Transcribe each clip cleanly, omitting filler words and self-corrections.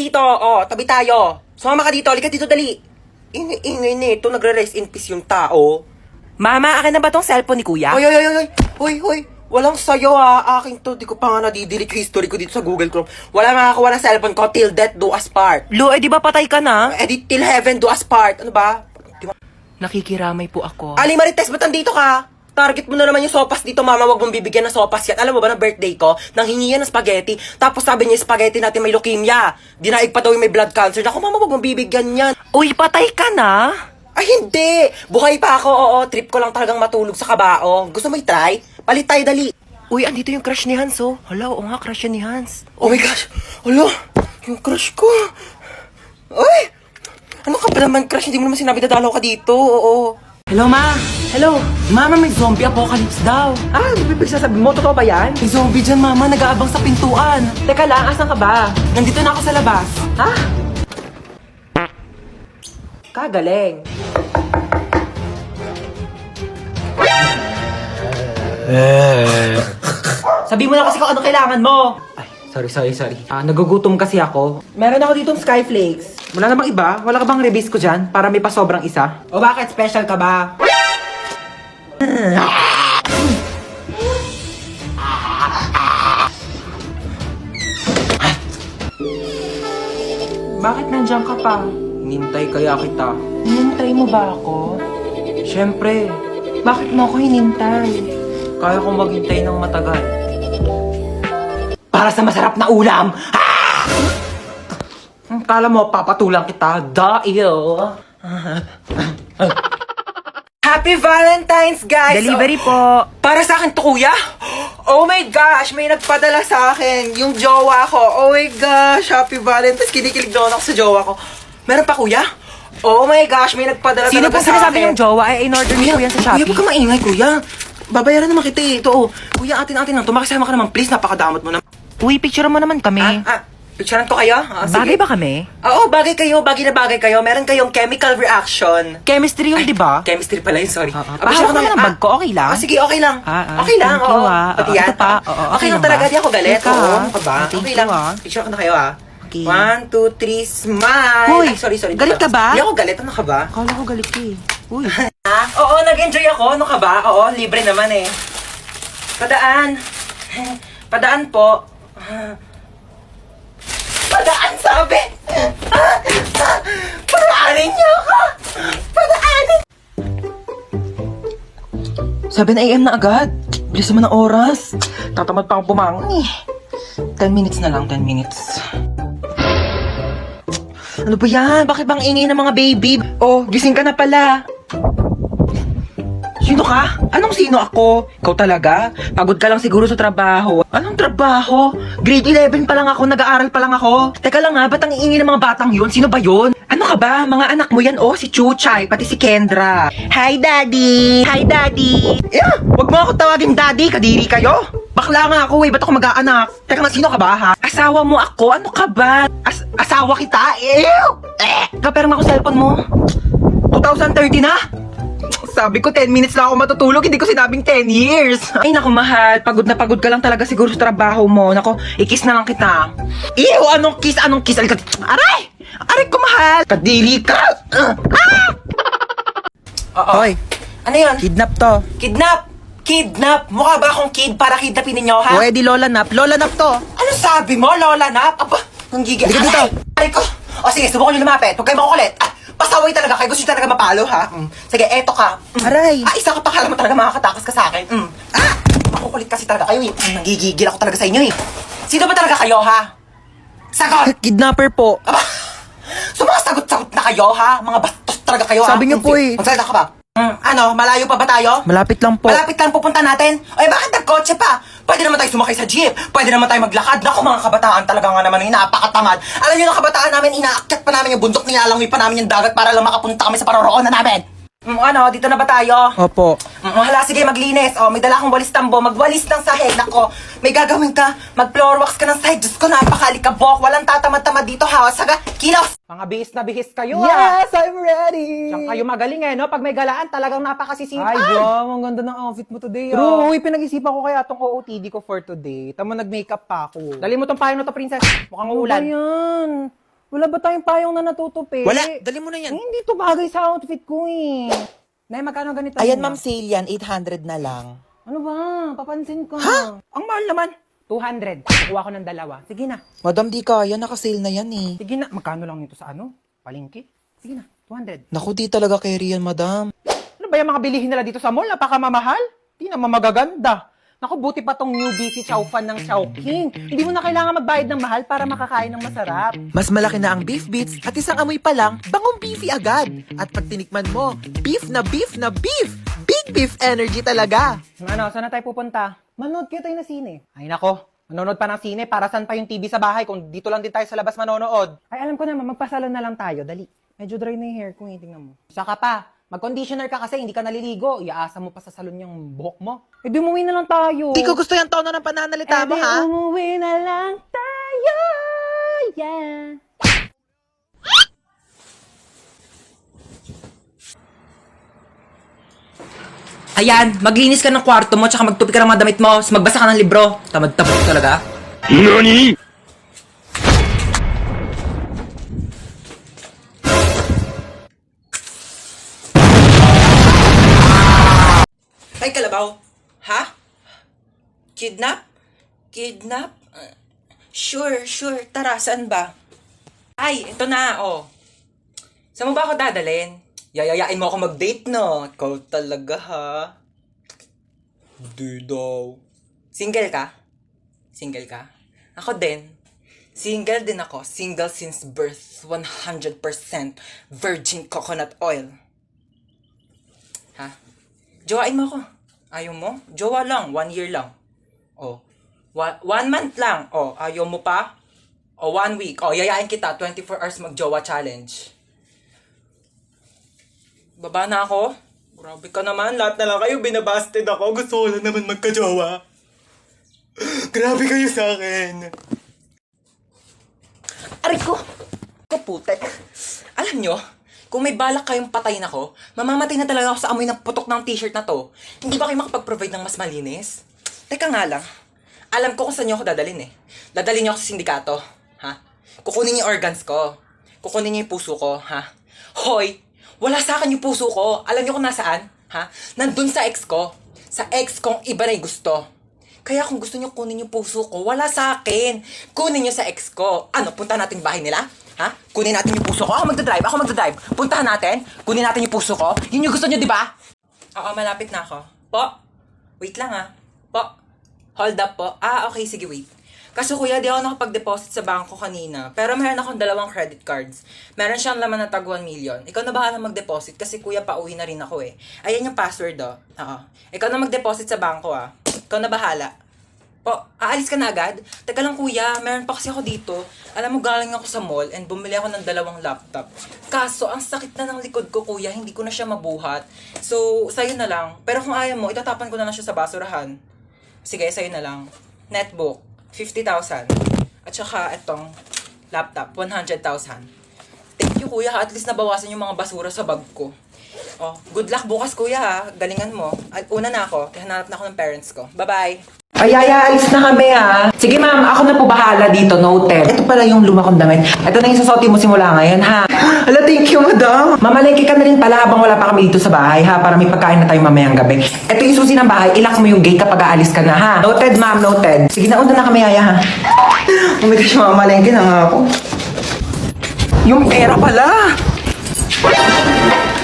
dito. Oh, tabi tayo. Sumama ka dito. Halika dito, dali. Ingay nito. Nagre-rest in peace yung tao. Mama, akin na ba tong cellphone ni kuya? Hoy. Walang sayo ha. Akin to. Di ko pa nga nadidelete yung history ko dito sa Google Chrome. Wala makakuha ng cellphone ko. Till death do us part. Lu, di ba patay ka na? Till heaven do us part. Ano ba? Di ba? Nakikiramay po ako. Ali Marites, ba't nandito ka? Target mo na naman yung sopas dito, mama. Wag mong bibigyan ng sopas yan. Alam mo ba, na birthday ko, nang hingi yan ng spaghetti. Tapos sabi niya, spaghetti natin may leukemia. Dinaig pa daw yung may blood cancer. Naku, mama, wag mong bibigyan yan. Uy, patay ka na? Ay, hindi. Buhay pa ako, oo. Trip ko lang talagang matulog sa kabao. Gusto mo i-try? Palit tayo, dali. Uy, andito yung crush ni Hans, oh. Hala, oo nga, crush yan ni Hans. Oh my gosh. Hala, yung crush ko. Ay! Ano ka ba naman, crush? Hindi mo naman sinabi dadalaw ka dito, oo. Hello, ma. Hello. Mama, may zombie apocalypse daw. Ah, bibig sasabihin mo, totoo ba yan? May zombie dyan, mama. Nag-aabang sa pintuan. Teka lang, asan ka ba? Nandito na ako sa labas. Ha? Kagaling. Sabi mo na kasi kung ano kailangan mo. Ay, sorry. Nagugutom kasi ako. Meron ako ditong Skyflakes. Wala namang iba? Wala ka bang rebis ko dyan? Para may pasobrang isa? O bakit? Special ka ba? Bakit nandiyan ka pa? Hinintay kaya kita. Hinintay mo ba ako? Siyempre, Bakit mo ako hinintay? kaya kong maghintay ng matagal. Para sa masarap na ulam. Kala mo, papatulang kita. Dahil. Happy Valentine's, guys! Delivery Oh, po. para sa akin to, kuya? Oh my gosh, may nagpadala sa akin. Yung jowa ko. Oh my gosh, Happy Valentine's. Kinikilig doon ako sa jowa ko. Meron pa, kuya? Oh my gosh, may nagpadala Sino talaga po sa sinasabi akin. yung jowa? Ay, in-order niyo po yan sa Kuya, Shopee. huwag ka maingay, kuya. Babayaran naman kita eh. Ito, oh. Kuya, atin lang. Tumakisama ka naman, please. Napakadamot mo na. Uy, picture mo naman kami. Picturean ko kayo? Ah, sige. Bagay ba kami? Oo, bagay kayo. Bagay na bagay kayo. Meron kayong chemical reaction. Chemistry yung, di ba? Chemistry pala yun, sorry. Pahawak naman ang bag ko, okay lang? Sige, okay lang. Okay lang, thank you, oo. ah. Pati Oo, yan. ito pa. Oo, Okay okay lang lang talaga, ba? di ako galit. Teka, Oo, ano ka ba? thank Okay you, lang. ah. Picture ko na kayo, ah. Okay. 1, 2, 3, smile! Hoy, Ay, sorry. galit ka ba? Hindi ako galit. Ano ka ba? Akala ko galit ka eh. Uy. Oo, nag-enjoy ako. Ano ka ba? Oo, libre naman eh. Padaan. Padaan po. Padaan, sabi! Padaanin niyo ako! Padaanin! 7 a.m. na agad. Bilis naman ang oras. Tatamad pa akong bumangon eh. 10 minutes na lang, 10 minutes. Ano ba yan? Bakit bang ingay ng mga baby? Oh, gising ka na pala. Sino ka? Anong sino ako? Ikaw talaga? Pagod ka lang siguro sa trabaho. Anong trabaho? Grade 11 pa lang ako, nag-aaral pa lang ako. Teka lang nga, ba't ang iingay ng mga batang yun? Sino ba yun? Ano ka ba? Mga anak mo yan, oh, si Chuchay, pati si Kendra. Hi, Daddy! Hi, Daddy! Yeah, wag mo ako tawagin Daddy, kadiri kayo. Bakla nga ako eh, ba't ako mag-aanak? Teka nga, sino ka ba ha? Asawa mo ako? Ano ka ba? Asawa kita? Ew! Kapera nga ako cellphone mo. 2030 na? Sabi ko 10 minutes lang ako matutulog, hindi ko sinabing 10 years. Ay naku mahal, pagod na pagod ka lang talaga siguro sa trabaho mo. Naku, i-kiss na lang kita. Ew, anong kiss? Alika, aray! Aray ko mahal! Kadiri ka! Hoy, Ano yun? kidnap to. Kidnap! Mukha ba akong kid para kidnapin ninyo, ha? Pwede lola nap. Lola nap to. Ano sabi mo, Lola Nap? Aba, nanggigil. Halika dito. Aray ko! O sige, subukan nyo lumapit. Huwag kayo makukulit. Pasaway talaga kayo. Gusto nyo talaga mapalo, ha? Sige, eto ka. Aray. Isa ka pa. Kala mo talaga makakatakas ka sa akin. Makukulit kasi talaga kayo, eh. Nanggigigil ako talaga sa inyo, eh. Sino ba talaga kayo, ha? Sagot! Kidnapper po. Aba, sumasagot-sagot na kayo, ha? Mga bastos talaga kayo, ha? Sabi niyo po, eh. Magsalita ka ba? Ano, malayo pa ba tayo? Malapit lang po. Malapit lang pupunta natin? Ay, bakit nagkotse pa? Pwede naman tayo sumakay sa jeep. Pwede naman tayo maglakad. Naku, mga kabataan talaga nga naman, napakatamad. Alam niyo, ng kabataan namin, inaakyat pa namin yung bundok, nilalangoy pa namin yung dagat para lang makapunta kami sa paroroonan namin. Ano, dito na ba tayo? Opo. Hala, sige, maglinis. May dala akong walis tambo. Magwalis ng sahig. Nako, may gagawin ka. Mag-floor wax ka ng sahig. Diyos ko, napakalikabok. Walang tatamad-tamad dito, ha? Saga, kilos! Mga bihis na bihis kayo, Yes, I'm ready. Diyan kayo magaling no? Pag may galaan, talagang napakasisipag. Ay, Jom, ang ganda ng outfit mo today. True, pinag-isipan ko kaya itong OOTD ko for today. Tama, nag-makeup pa ako. Dali mo tong payo na to, princess. Mukhang Ano ulan. ba yan? Wala ba tayong payong na natutupi? Wala, dali mo na yan. Hindi to bagay sa outfit ko eh. Nay, magkano ganito? Ayan, niya? ma'am, sale yan. 800 na lang. Ano ba? Papansin ko. Ha? Ang mahal naman. 200. Kukuha ko ng dalawa. Sige na. Madam, di kaya. Naka-sale na yan eh. Sige na. Magkano lang nito sa ano? Palengke? Sige na. 200. Naku, di talaga carry yan, madam. Ano ba yung mga bilihin nila dito sa mall? Napakamamahal? Di naman magaganda. Naku, buti pa tong newbie si Chow Fan ng Chowking. Hindi mo na kailangan magbayad ng mahal para makakain ng masarap. Mas malaki na ang beef bits at isang amoy pa lang, bangong beefy agad. At pag tinikman mo, beef na beef na beef! Big beef energy talaga! Ano, saan na tayo pupunta? Manood kayo tayo na sine. Ay nako, manonood pa ng sine, para saan pa yung TV sa bahay kung dito lang din tayo sa labas manonood? Ay alam ko naman, magpasalon na lang tayo, dali. Medyo dry na yung hair ko, tingnan mo. Saka pa, mag-conditioner ka kasi hindi ka naliligo. Iaasa mo pa sa salon yung buhok mo. Eh di umuwi na lang tayo. Di ko gusto yung tono ng pananalita mo, Eh di ha? umuwi na lang tayo, yeah. Ayan, maglinis ka ng kwarto mo, tsaka magtupi ka ng mga damit mo, tapos magbasa ka ng libro. Tamad-tamad talaga. Ay, kalabaw. Ha? Kidnap? Kidnap? Sure. Tara, saan ba? Ay, ito na, oh. Saan mo ba ako dadalhin? Yayayain mo ako mag-date, no? Ikaw talaga, ha? Di daw. Single ka? Single ka? Ako din. Single din ako. Single since birth. 100% virgin coconut oil. Ha? Jowain mo ako. Ayaw mo? Jowa lang. 1 year lang. Oh. 1 month lang. Oh, ayaw mo pa? O 1 week. O, yayain kita. 24 hours mag-jowa challenge. Baba na ako? Grabe ka naman. Lahat na lang kayo binabasted ako. Gusto ko lang naman magka-jowa. Grabe kayo sa akin. Aray ko! Kaputek. Alam nyo, kung may balak kayong patayin ako, mamamatay na talaga ako sa amoy ng putok ng t-shirt na to. Hindi ba kayo makapag-provide ng mas malinis? Teka nga lang. Alam ko kung saan nyo ako dadalhin eh. Dadalhin nyo ako sa sindikato. Ha? Kukunin yung organs ko. Kukunin nyo yung puso ko. Ha? Hoy! Wala sa akin yung puso ko. Alam nyo kung nasaan? Ha? Nandun sa ex ko. Sa ex kong iba na yung gusto. Kaya kung gusto nyo kunin yung puso ko, wala sa akin. Kunin nyo sa ex ko. Ano, punta natin yung bahay nila? Ha? Kunin natin yung puso ko. Ako magdadrive. Puntahan natin. Kunin natin yung puso ko. Yun yung gusto nyo, di ba? Oo, malapit na ako. Po? Wait lang ha. Po? Hold up po. Okay, sige, wait. Kaso kuya, di ako nakapag-deposit sa bangko kanina. Pero meron akong 2 credit cards. Meron siyang laman na tag 1 million. Ikaw na bahala mag-deposit kasi kuya, pauwi na rin ako eh. Ayan yung password oh. Oo. Ikaw na mag-deposit sa bangko ah. Ikaw na bahala. Po, aalis ka na agad? Teka lang kuya, meron pa kasi ako dito. Alam mo, galing ako sa mall and bumili ako ng 2 laptop. Kaso, ang sakit na ng likod ko kuya, hindi ko na siya mabuhat. So, sa'yo na lang. Pero kung ayaw mo, itatapan ko na lang siya sa basurahan. Sige, sa'yo na lang. Netbook, 50,000. At saka, itong laptop, 100,000. Thank you kuya, at least nabawasan yung mga basura sa bag ko. Oh, good luck bukas kuya ha. Galingan mo. Una na ako, kaya hanap na ako ng parents ko. Bye-bye. Ay, alis na kami ha. Sige ma'am, ako na po bahala dito, noted. Ito pala yung luma kong damit. Ito na yung sasoti mo simula ngayon ha. Hala, thank you madam. Mamalengke ka na rin pala habang wala pa kami dito sa bahay ha, para may pagkain na tayo mamayang gabi. Ito yung susi ng bahay, ilak mo yung gate kapag aalis ka na ha. Noted ma'am, noted. Sige na, una na kami yaya ha. Oh my gosh, mamalengke na nga ako. Yung pera pala.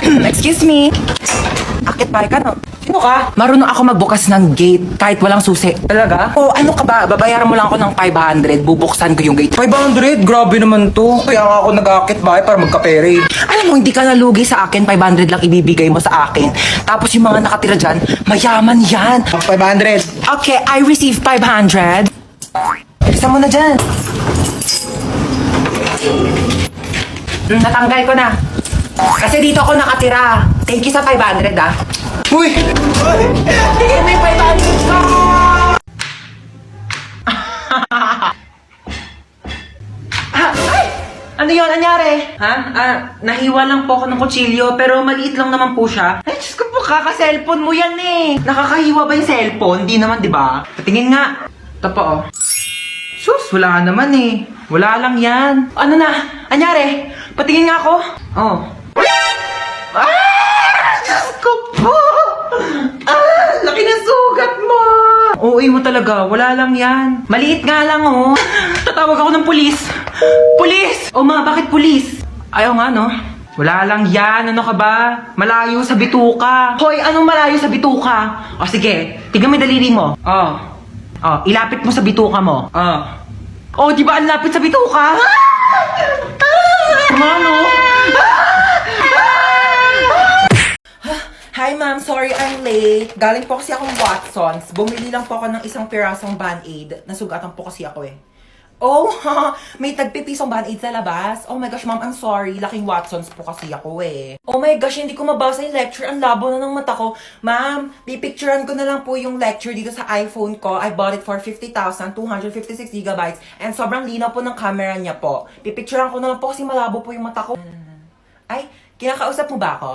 Excuse me. Akit pa ka no? Sino ka? Marunong ako magbukas ng gate kahit walang susi. Talaga? Oh, ano ka ba? Babayaran mo lang ako ng 500. Bubuksan ko yung gate. 500? Grabe naman to. Kaya nga ako nag-akit bahay para magkapere. Alam mo, hindi ka nalugi sa akin. 500 lang ibibigay mo sa akin. Tapos yung mga nakatira dyan, mayaman yan. 500. Okay, I receive 500. Bilisan mo na dyan. Natanggal ko na. Kasi dito ako nakatira. Thank you sa 500 ah. Uy! Tigil mo yung 500 ko! Ay! Ano yun? Anyari? Ha? Nahiwa lang po ako ng kutsilyo pero maliit lang naman po siya. Ay, Diyos ko po, kaka-cellphone mo yan eh. Nakakahiwa ba yung cellphone? Di naman, di ba? Patingin nga. Ito po oh. Sus, wala naman eh. Wala lang yan. Ano na? Anyari? Patingin nga ako. Oh. Diyos ko po! Laki ng sugat mo! Oo, mo talaga. Wala lang yan. Maliit nga lang, oh. Tatawag ako ng pulis. Pulis! O ma, bakit pulis? Ayaw nga, no? Wala lang yan. Ano ka ba? Malayo sa bituka. Hoy, anong malayo sa bituka? O sige, tignan mo yung daliri mo. Oh. Oh, ilapit mo sa bituka mo. Oh. Oh, di ba ang lapit sa bituka? Mano? Hi ma'am, sorry I'm late. Galing po kasi akong Watsons. Bumili lang po ako ng isang pirasong Band-Aid. Nasugatan po kasi ako eh. Oh, may tagpipisong Band-Aid sa labas. Oh my gosh, ma'am, I'm sorry. Laking Watsons po kasi ako eh. Oh my gosh, hindi ko mabasa yung lecture. Ang labo na ng mata ko. Ma'am, pipicturean ko na lang po yung lecture dito sa iPhone ko. I bought it for 50,000, 256 gigabytes. And sobrang linaw po ng camera niya po. Pipicturean ko na lang po kasi malabo po yung mata ko. Ay, kinakausap mo ba ako?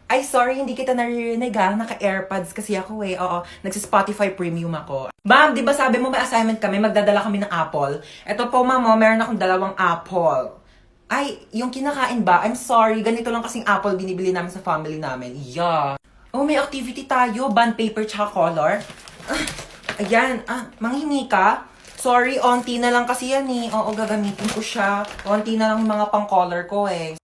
Ay, sorry, hindi kita naririnig ha. Naka-AirPods kasi ako eh. Oo, nagsa-Spotify Premium ako. Ma'am, di ba sabi mo may assignment kami, magdadala kami ng apple? Ito po, ma'am, oh, meron akong 2 apple. Ay, yung kinakain ba? I'm sorry, ganito lang kasing apple binibili namin sa family namin. Yeah. Oh, may activity tayo. Bond paper tsaka color. Ayan, manghingi ka? Sorry, onti na lang kasi yan eh. Oo, gagamitin ko siya. Onti na lang yung mga pang-color ko eh.